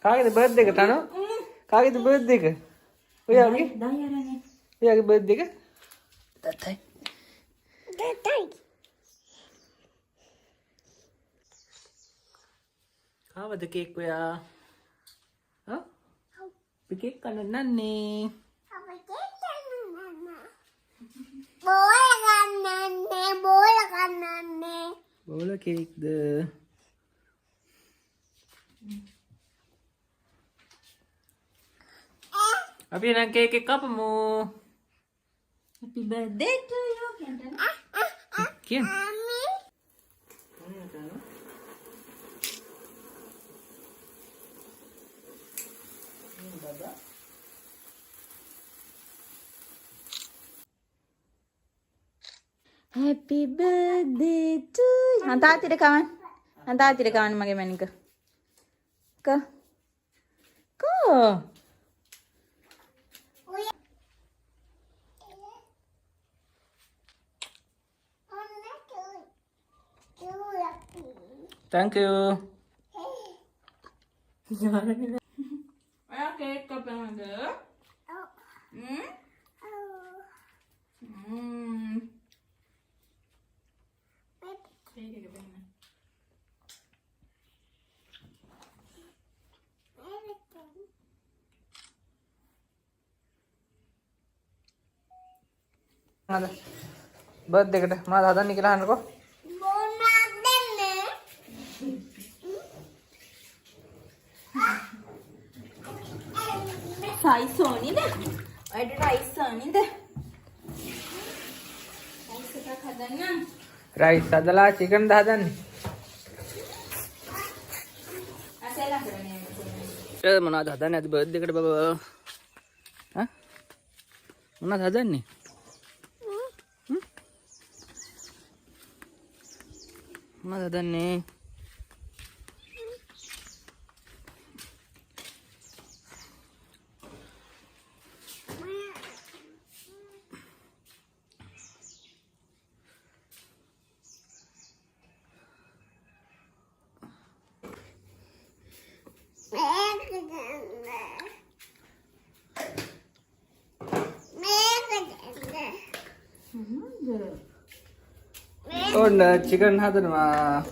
කාගේද birthday එක තනෝ? කාගේද birthday එක? ඔයාගේ? දායරනේ. ඔයාගේ බර්ත්ඩේ එක? තාත්තයි. කාවද කේක් ඔයා? හා? කේක් කන්න නන්නේ. බෝල කේක්ද? අපි නම් කේක් එක කපමු. Happy birthday to you. කියන්න. Happy birthday to you. තාත්තට කවන්න. තාත්තට කවන්න මගේ මැනික. කෝ. Thank you. ඔයා කේක් කපනවද? කේක් එක දෙන්න. මොනවද? බර්ත්ඩේ එකට මොනවද හදන්නේ කියලා අහන්නකෝ. රයිස් ඕනිද? ඔයාට රයිස් ඕනිද? රයිස් එකක් හදන්න. රයිස් හදලා චිකන් ද හදන්නේ. අසෙලා කරන්නේ. ඒ මොනවද හදන්නේ අද බර්ත්ඩේ එකට බබා? හා? මොනවද හදන්නේ? මොනවද හදන්නේ? ඔන්න චිකන් හදනවා.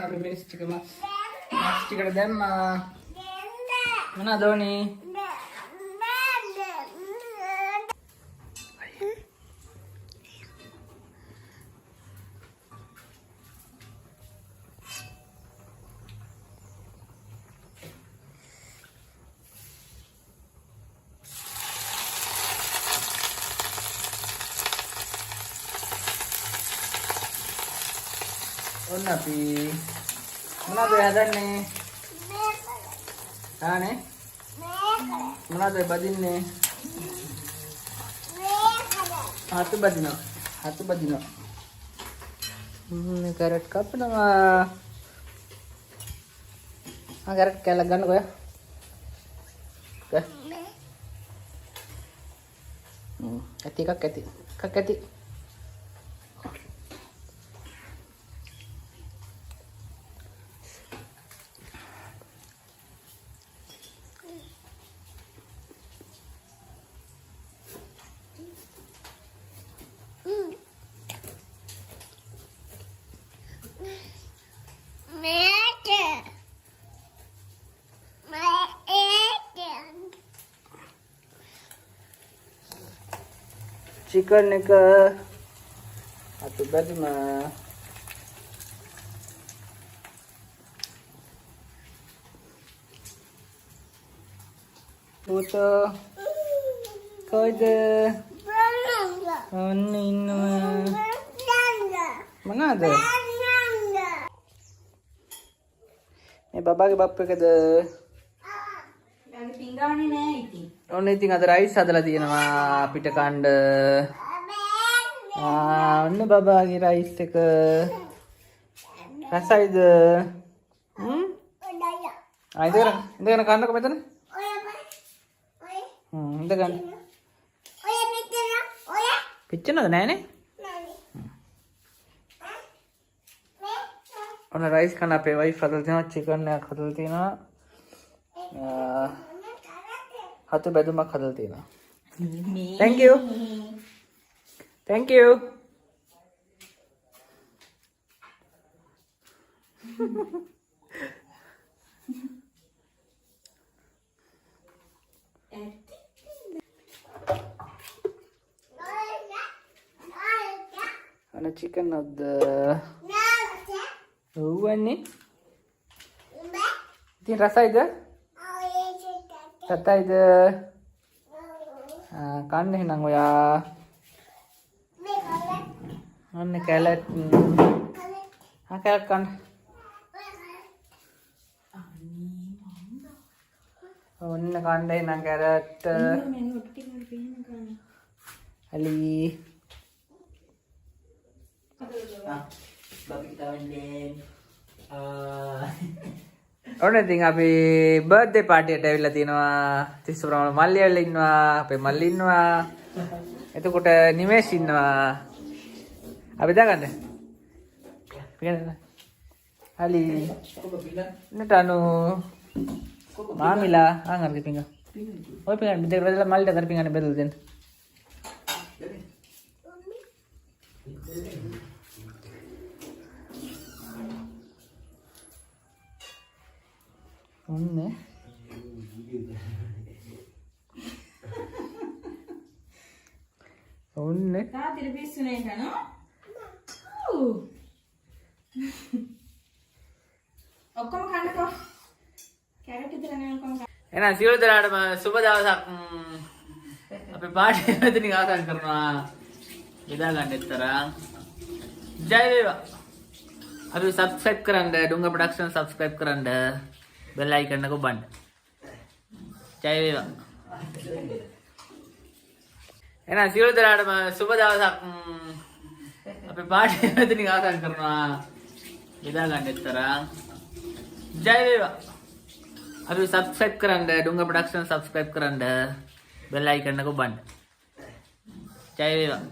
අපි මිනිස් ටිකම මාස් ටිකට දැම්මා. මොනවද ඕනේ? ඔන්න අපි මොනවද හදන්නේ? ආනේ මොනවද බදින්නේ? හතු බදිනවා. කැරට් කපනවා. කැරට් කැල්ල ගන්නකො යා. එකක් ඇති. Chicken එක අතු බැදිමා. පුතෝ කොයිද? ඔන්න ඉන්නවා. මොනවාද? බබාගේ බප් එකද? යාගේ පිංගානේ නෑ ඉතින්. ඔන්න ඉතින් අද රයිස් හදලා තියෙනවා අපිට කන්න. ඔන්න බබාගේ රයිස් එක. රසයිද? ඉඳගෙන කන්නකො මෙතන. ඉඳගන්න. පිච්චෙනවද නෑනේ? ඔන්න රයිස් කන අපේ වයිෆ් හදලා තියෙනවා චිකන් එකක් හදලා තියෙනවා. හතු බැදුමක් හදලා තියෙනවා. Thank you. Thank you. Ana chicken of the Uwani. Tin rasa ida? Rasa ida. Kan nang oya. Anne carrot. Carrot kan. Onne kan deh nang carrot. Ali. Babi kita wenden. ඔන්න ඉතින් අපි birthday party එකට ඇවිල්ලා තිනවා. තිස්සුරාම මල්ලි ඇවිල්ලා ඉන්නවා. අපේ මල්ලි ඉන්නවා. එතකොට නිමේෂ් ඉන්නවා. අපි දාගන්න. පියන්න. හලි. නටනු. මාමිලා ආංගර පිංග. ඔය පිංග දෙක බෙදලා මල්ලිට අතර පිංගන්නේ බෙදලා දෙන්න. ඔන්න ඔන්න තාත්තට පිස්සුනේ කනෝ. ඔක්කොම කන්නකෝ. කැරට් විතර නේ ඔක්කොම කන්න. එහෙනම් සියලු දෙනාටම සුබ දවසක්. අපි පාටි මෙතනින් ආසන් කරනවා. බෙදා ගන්න තරම්. ජය වේවා. අපි subscribe කරන්න ඩුංග ප්‍රොඩක්ෂන් subscribe කරන්න. bell icon එක ඔබන්න. ජය වේවා. එහෙනම් සියලු දෙනාටම සුබ දවසක්. අපි පාටි මෙතනින් ආසන් කරනවා. බෙදා ගන්න තරම්. ජය වේවා. අපි subscribe කරන්න ඩුංග ප්‍රොඩක්ෂන් subscribe කරන්න. bell icon එක ඔබන්න. ජය වේවා.